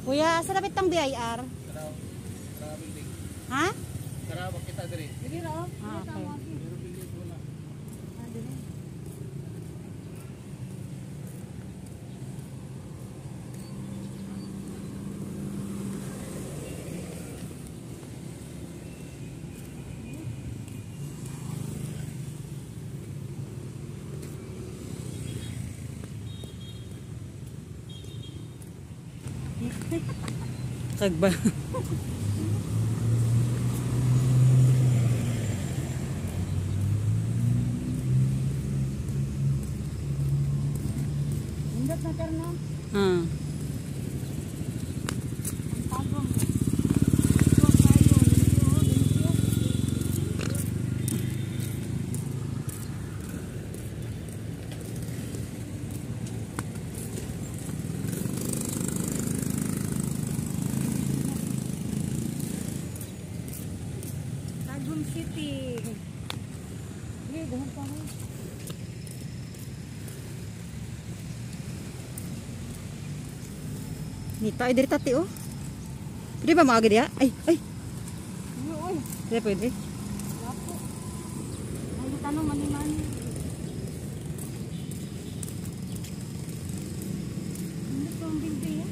Kuya, sa lapit ng BIR? Ha? Karawag kita diri. Sige raw. Ah, okay. Kagba. Indot na karna. City. Ini dengan kamu. Nita ay dari tati oh. Pwede ba maagi dia? Ay. Uy. Pwede pwede. Lapo. Ay tanong mani-mani. Ini pang bilbi ya.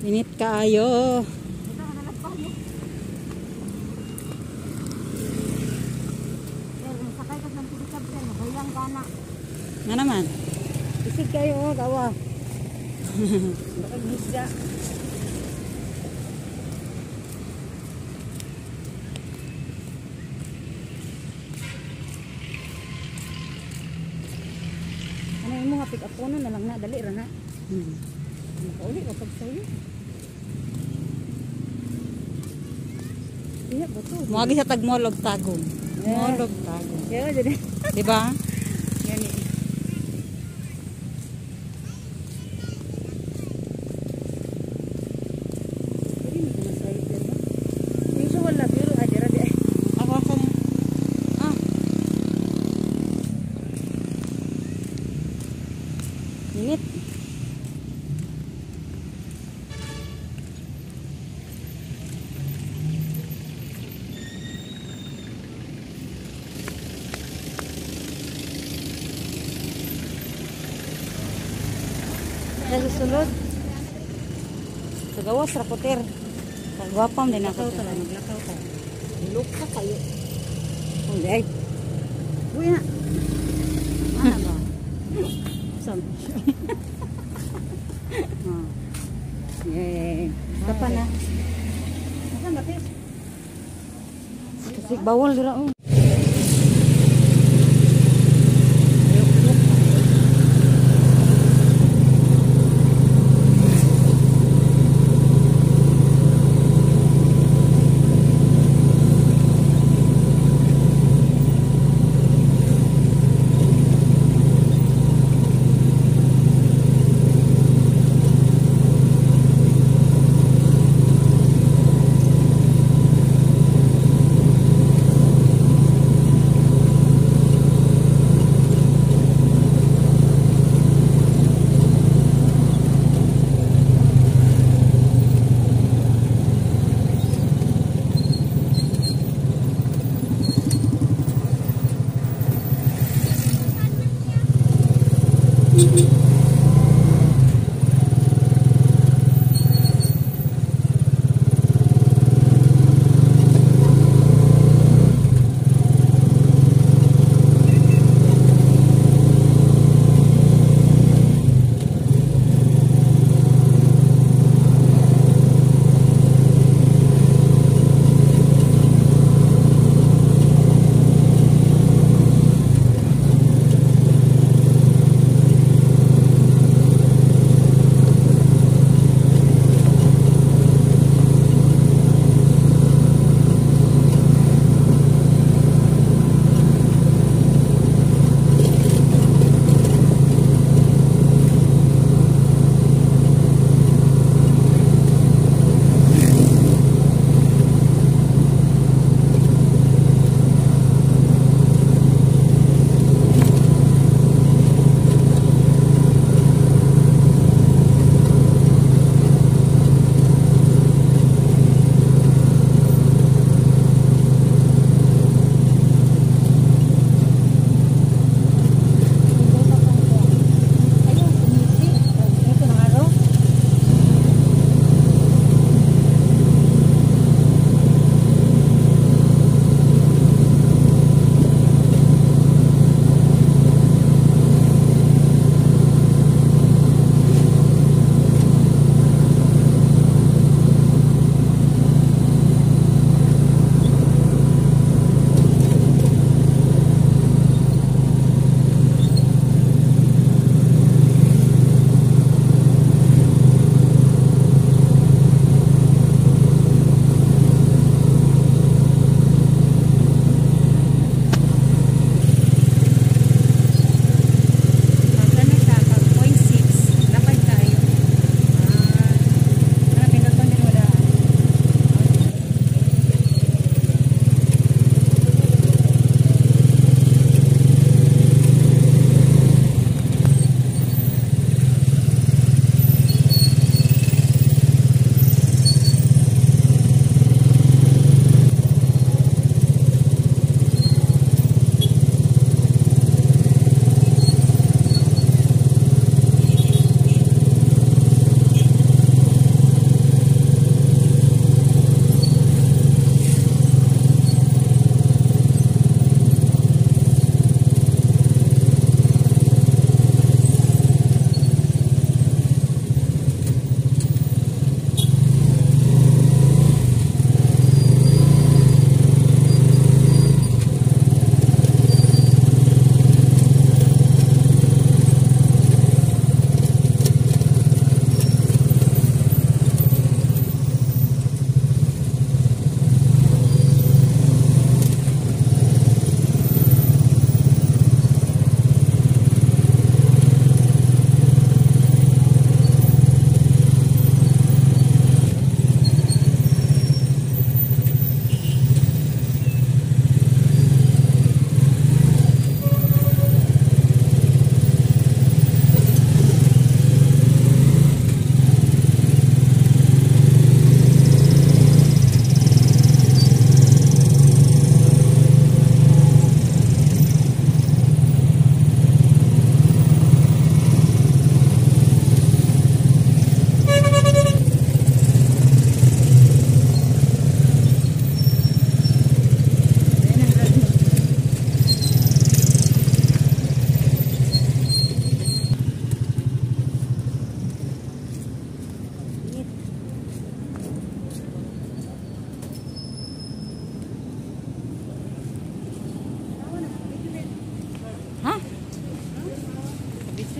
Init kaayo. Ito ka nalagpan mo. Pero sakay ka ng pilikab ka, bayang ka na. Nga naman. Isig kayo, gawa. Baka gisya. Ano yung mga pick up po na lang na, dali ra na. Makauli ka pag sa'yo. Iya, betul. Muagi sa tagmolog tagong. Molog tagong. Ya, jadi. Diba? Yan eh. Jadi hindi ko masayit yan ba? Yung sa wala, pero adira di ay. Ako. Ah. Init. Sa susunod. Sa gawas, rapoter. Kagwapam din ako. Maglakaw ka. Look ka kayo. Hindi ay. Uy na. Ano ba? Saan? Yay. Kapa na. Saan ba, Pis? Kasi bawal dira.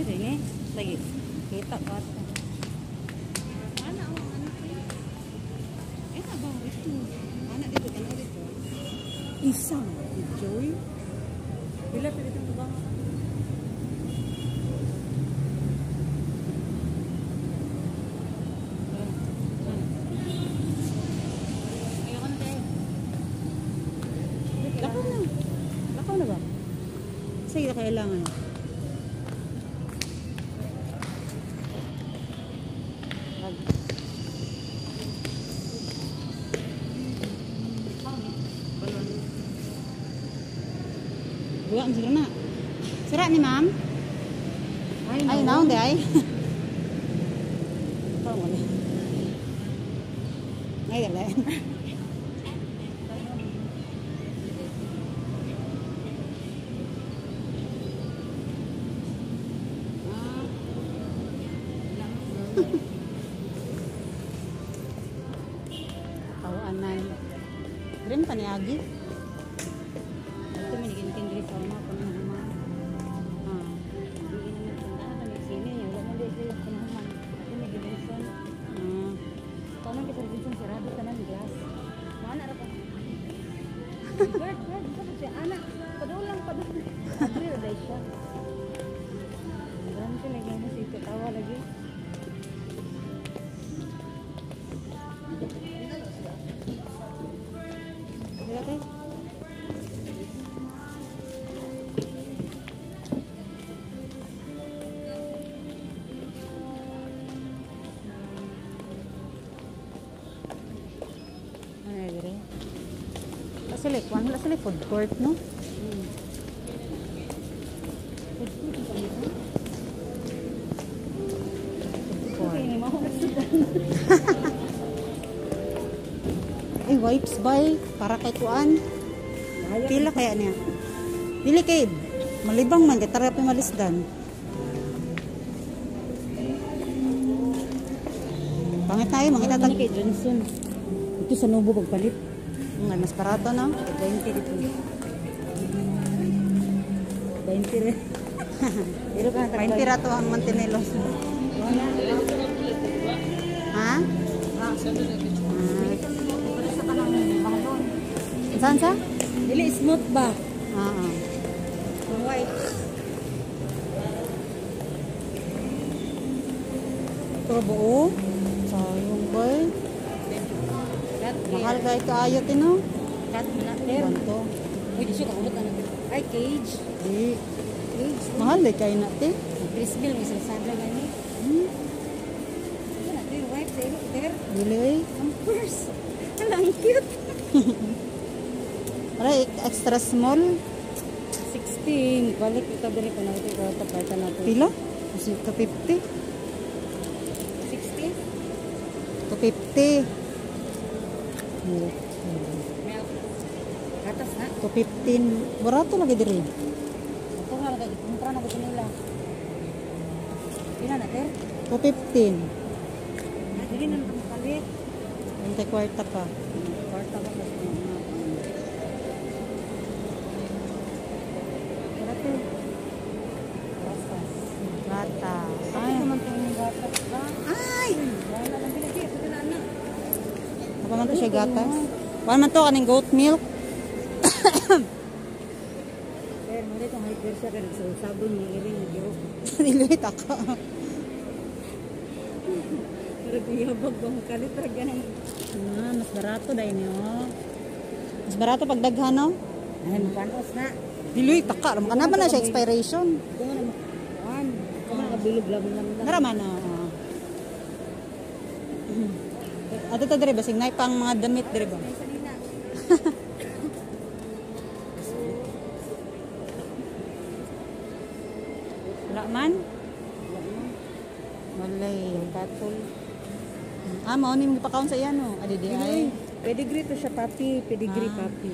Sige ni. Lagi. Kita ka. Ana ang anak ko. Ito ba ito? Ana dito tanaw dito. Isang Joy. Pila pa dito ba? Lakaw na. Lakaw na ba? Sige na kailangan. Buka ang sira na. Sira ni ma'am? Ay, naon di ay. Ito mo na. Ay, gala. Tawanan. Green pa ni Agi. Ito minigin diri sa mga panahaman. Hindi naman tindahan kami sini. Wala man dito sa panahaman. Ito may Robinson. Kanan kita Robinson sirado tanan glass. Mana ra pa? Bird, ito pa siya anak. Padulang. Abri ra dai siya. Ganito lagi mo si tawa lagi. Sila tayo. Ano dire? Wala sila food court, no? Okay, mahulog sudan. Ay, wipes bay. Para kay kuan. Pila kaya niya? Dili kay. Malibang man. Kaya tara pa malisdan. Pangit tayo. Mangita tag. Kay Johnson. Ito sa Nobo pagpalit. Mas barato, no? 20 dito. 20 rin. Pero ka 20 rato ang Mantinelos. Ha? Saan sa? Dili smooth ba? White. Ito buo. Sayang ba? Mahal ka kaayo tino. Cat na ter. Banto. Uy, di siya kaulot na. Ay, cage. Di. Cage. Mahal kay natin. Prisbil, may sasada gani. Wala, ter. Wife, sa ilo, ter. Dili. Ang purse. Ang cute. Aray, extra small. 16. Balik ito dali ko na ito. Ito parta na ito. Pila? Kasi 250. 60? 250. Milk. Gatas na. 215. Barato lagi diri. Ito nga, kumpra na ko nila. Pila na, ter? 215. Dili na naman palit. Antay kwarta pa. Kwarta ba kasi Rata. Gata. Ay, Ay. naman itong gatas ba? Ay! Wala lang pinagi. Ito na anak. Apa man to siya gatas? Paano man to kaning goat milk? Pero mo dito high pressure ka sa sabon ni iring na giro. Niluit ako. Pero biyabag ba makalit ra ganang. Mas barato dahil niyo. Mas barato pag daghan, no? Ay, mapanos na. Diluit taka. Alam ka naman na siya expiration. Ito nga naman. Kuhan. Ito nga nakabilog lang lang. Naraman na. Ato to dire basig nay pang mga damit dire ba? Ay, salina. Wala man. Walay katol. Mao ni mo pakaon sa iyan no. Adi di ay. Pedigree to siya, papi. Pedigree, Ah. papi.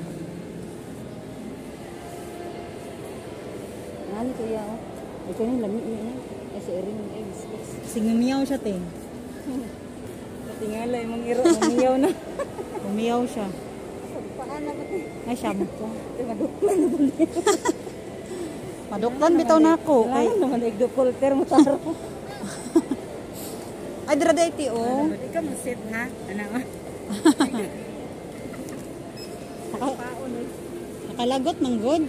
Ano to ya, oh? Ito yung lamig niya. Ay, si Erin yung eggs. Singmiyaw siya te. Tingala, yung mga iro, mamiyaw na. Umiyaw siya. Paan na ba ito? Ay shampoo. Ito, madukla na ba niya? Maduklan bitaw na ako. Ay, Kailangan naman nagdokulter mo taro. ay dira dayti oh. Ikaw mo set ha? Ano? Nakalagot man good.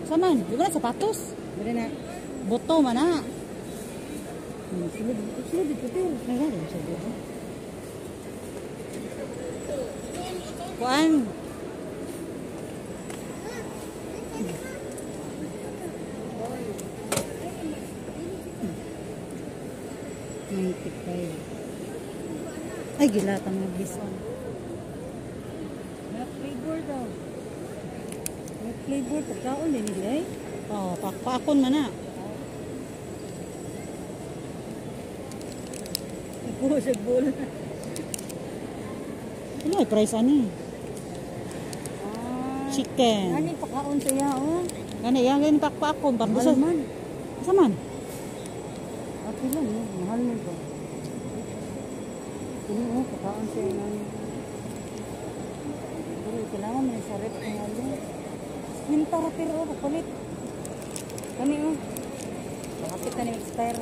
Saman, di ba na sapatos? Bari na. Boto man na. Sulod dito din. Nagano siya dito. Kuan. Ay, gilatang ng bison. May flavor daw. May flavor. Pagkaon din nila eh. Oh, pakpakon man na. Ikuha sa bowl. Ano ay price ani? Chicken. Ano pagkaon siya oh? Gani, yan pakpakon. Mahal man. Asa man? Okay lang eh. Mahal mo ba? Kini mo, pagkaon siya ng... Pero kailangan mo sa rep ng ano. Hintara pero papalit. Kani mo. Makapit na expire.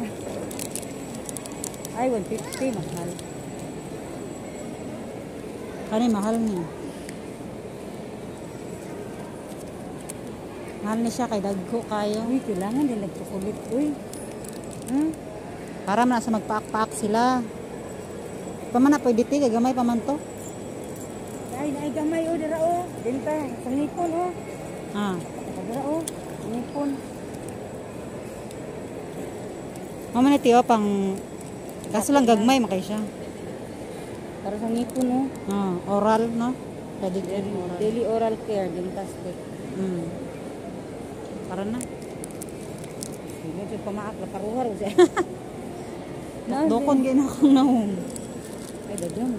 Ay, 150. Mahal. Kani mahal niya. Mahal na siya kay dagko kayo. Uy, kailangan din nagkukulit. Uy. Para man sa magpaak-paak sila. Paman na pwede ti, gagamay pa man to. Ay, gamay o, dira o. Denta, sa ngipon o. Ah. Dira o, ngipon. Mama na tiyo pang kaso lang gagmay makay siya. Para sa ngipon o. Ah, oral no. Pwede oral. Daily oral care, dentastic. Para na. Sige, ito pamaak na paruhar o siya. Dokon gina akong nahong. Ay, dadyan.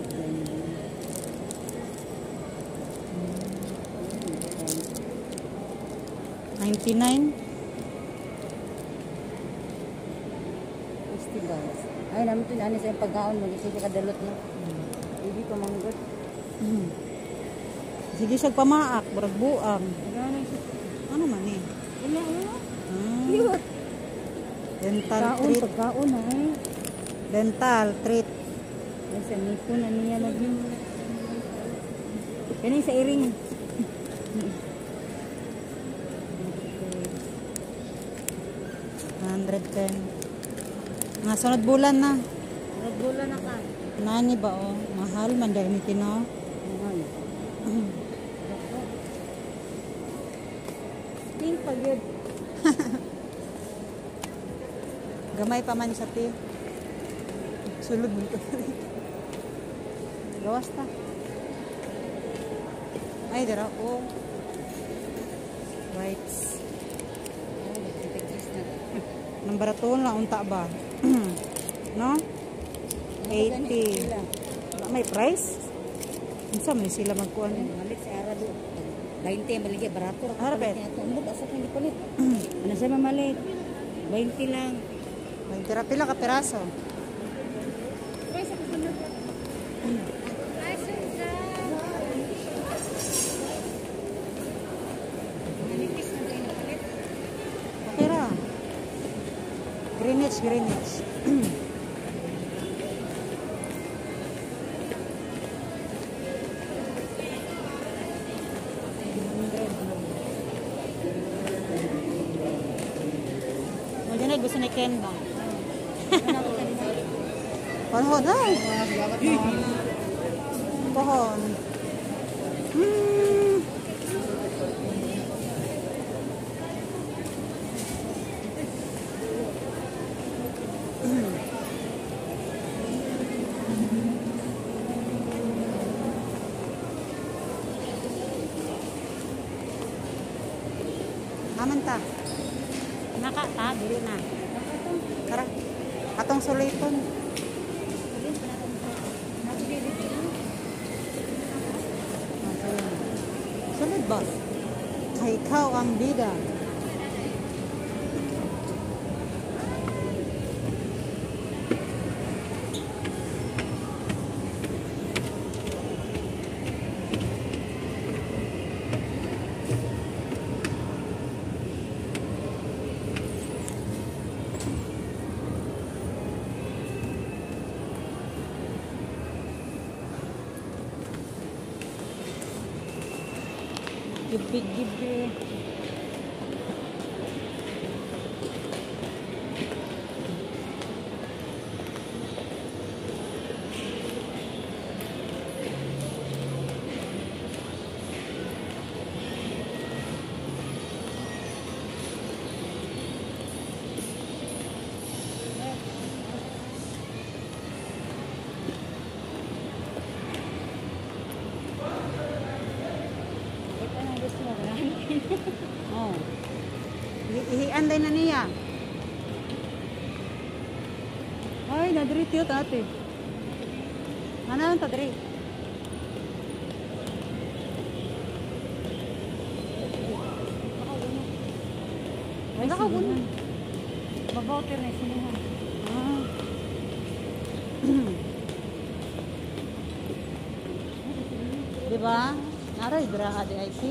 99. Festivals. Ay, namin ito na sa pagkaon mo. Ito siya kadalot no. Hindi pa manggot. Sige siya pamaak, burag buang. Ganun siya. Ano man eh? Wala, wala. Cute. Dental Pagkaon, treat. pagkaon na eh. Dental treat. Ay, sa nipon na niya lagi. Yan yung sa iring. 110. Nga sunod bulan na. Nagbola na ka. Nani ba oh? Mahal man dahil ni Tino. Mahal. Ting pag yun. Gamay pa man sa ti. Sulod mo gawas ta. Ay, dara oh. Rights. Nang baraton lang unta ba? No? 80. May price? Unsa man sila magkuan? Malit sa ara do. 20 maligya barato. Harapet. Tumbok asa kang dipalit. Ano siya mamalit? 20 lang. May tira pila ka piraso. Okay ra. Greenwich, Greenwich. Mo gusto ni Ken ba? Pohon ay. Pohon. Aman ta. Naka ta dili na. Tara. Atong suliton. Sunod ba? Ay, ikaw ang bida. Big gibe. Oh. Ihian din na niya. Ay, nadiri tiyo tate. Ano ang tadiri? Ay, nakagunan. Babaw-ter na sinihan. Ah. Diba? Aray, dra di IT.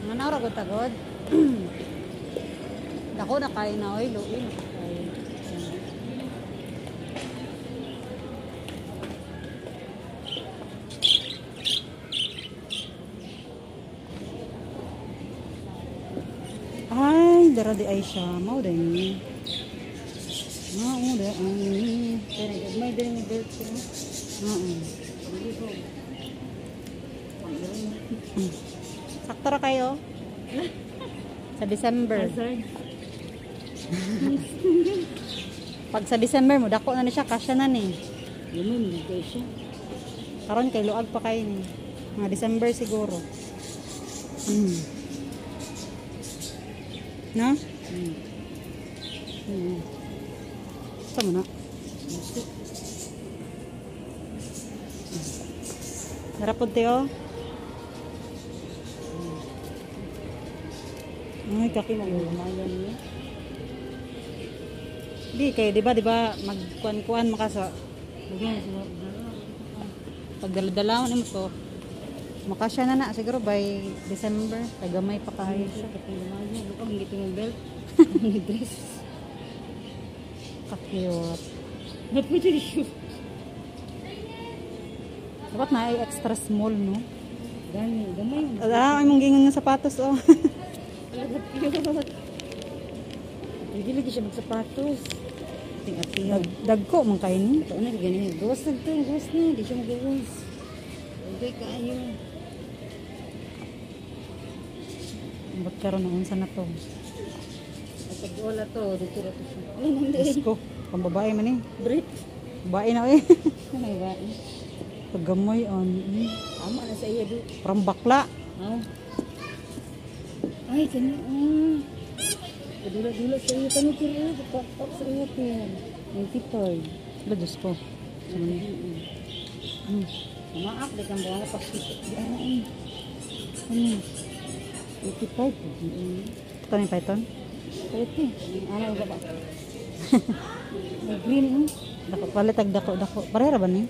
Nga na ko tagod. Dako na kain na oy, luin. Ay, dara di ay siya. Mau din ni. Mau da ay. Pero may din yung belt ko. Sakto ra kayo. Sa December. Pag sa December mo, dako na siya, kasya na ni. Yaman, hindi kayo siya. Karon kay luag pa kayo ni. Mga December siguro. No? Sama na. Sarap po tiyo. Ay, kaki mo lumayan niya. Di kay di ba magkuan-kuan maka sa pagdala-dalawon mo to. Makasya na siguro by December. Kay gamay pa kayo siya. Lumayan. Lukang hindi ito yung belt. May dress. Kakiyot. Napwede rin siya. Dapat na ay extra small, no? Gani, gamay yun. Ay mong gingon ng sapatos, oh. Talaga cute. Hindi lagi siya magsapatos. Dagko man kayo ni. Ito na, ganyan. Gawas na ito, gawas na. Hindi siya magawas. Okay, kaayo. Ba't karoon na unsa na to? At pag-wala to, dito na to siya. Ay, hindi. Diyos ko, pambabae man eh. Brit. Babae na eh. Ano ba? Paggamoy on. Tama na sa iya, do. Parang bakla. Oh. Ay, kanya. Dula-dula sa iyo. Kanya kira. Kapag sa iyo ko yan. 95. Wala, Diyos ko. Maak, di kang bawa na pagkisip. Di ano. 85. Ito ni Python. Pwede. Ano ba ba? May green. Dako, palitag dako. Parera ba ni?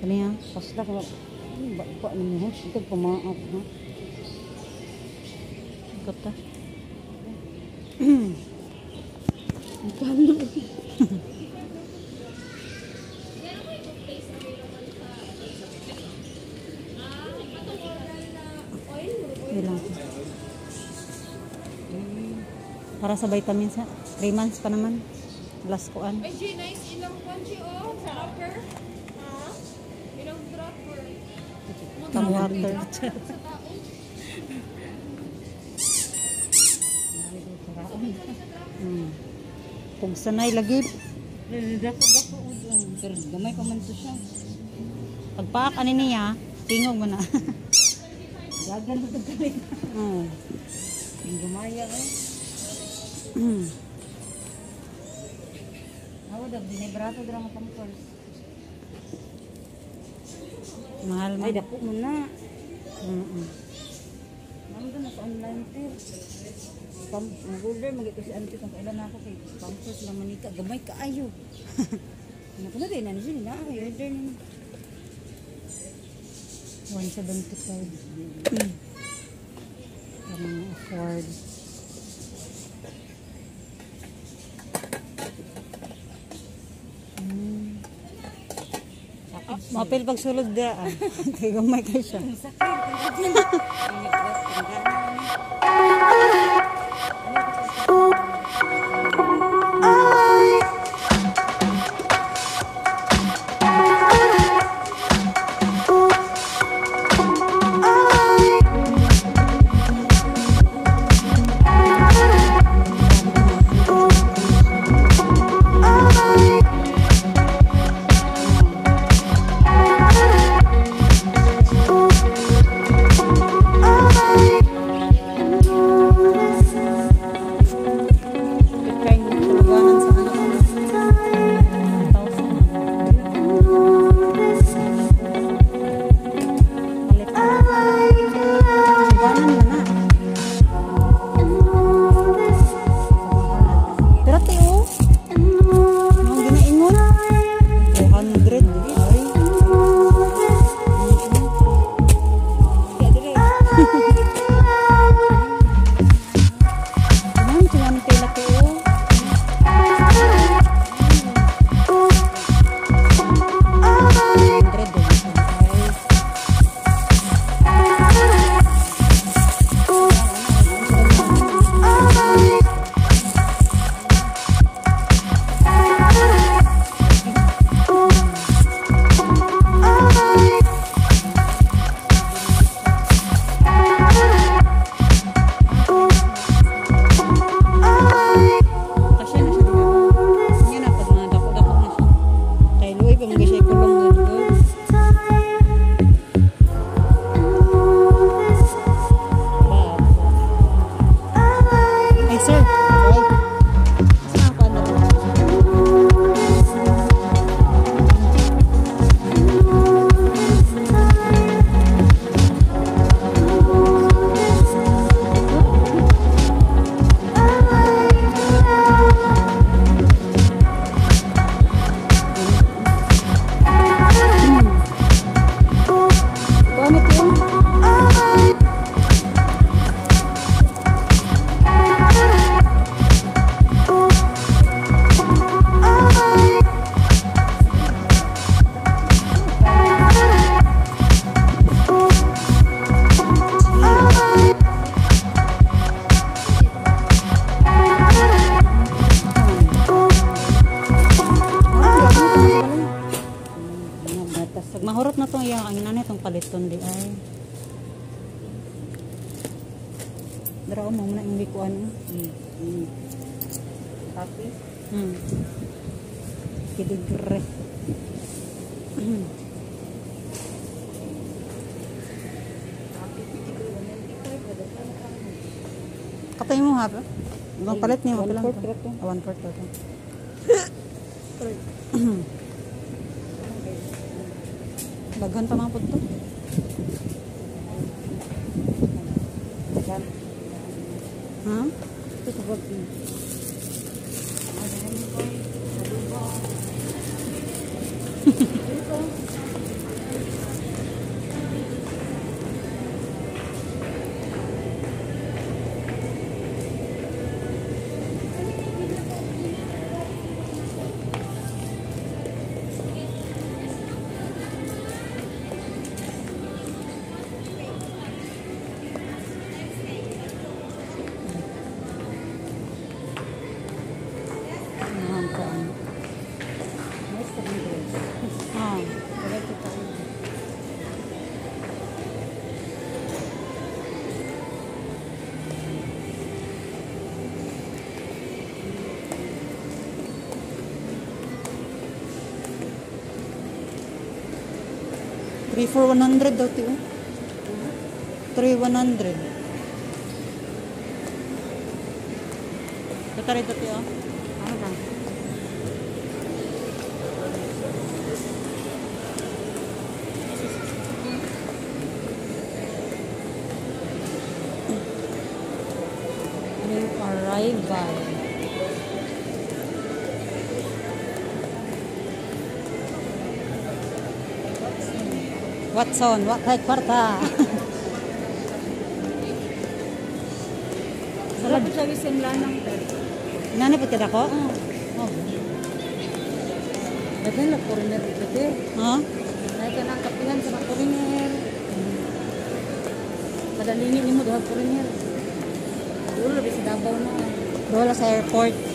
Kaniya. Pasla ka. Ba naman. Ito pamaak. Ikot ta. Ikalo. Ilang. Para sa vitamins, 3 months pa naman. Last kuan. Ay, G, nice. Ilang kwanchi, oh. Dropper. Ha? Ilang dropper. Pang water. Kung sanay lagi. Dako. Pero gamay pa man to siya. Pagpaak ani niya, tingog mo na. Gagan na ito galing. Yung gumaya eh. Ako daw, binibrato daw ang pampers. Mahal mo. Ay, dako mo na. Naman doon, nasa online fair. Mag-order, mag-ito si auntie kung kailan ako kay pampers lang manika. Gamay ka ayo. Ano ko na rin, ano siya, order nyo. 175. Para afford. Mapil pagsulod da. Kaya gamay kayo siya. Sakit. Mahurot na tong iyang ang inanay tong paliton di ay. Dara mo na imbi ko ano. Happy. Kiligre. Katay mo ha ba? Ibang palit niya mo lang. 1/4 to. Daghan pa mga po ito. Ha? Ito sa bag. Three for 100 daw tiyo. 3,100. Datari daw tiyo. Ano ba? New arrival. Watson, what type kwarta? Sarap siya gising lanang. Nani pati ako? Oh. Daghan lang foreigner dito. Ha? Nay ka nang kapihan sa mga foreigner. Kada lingi nimo duha foreigner. Ulo di sa Davao na. Wala sa airport.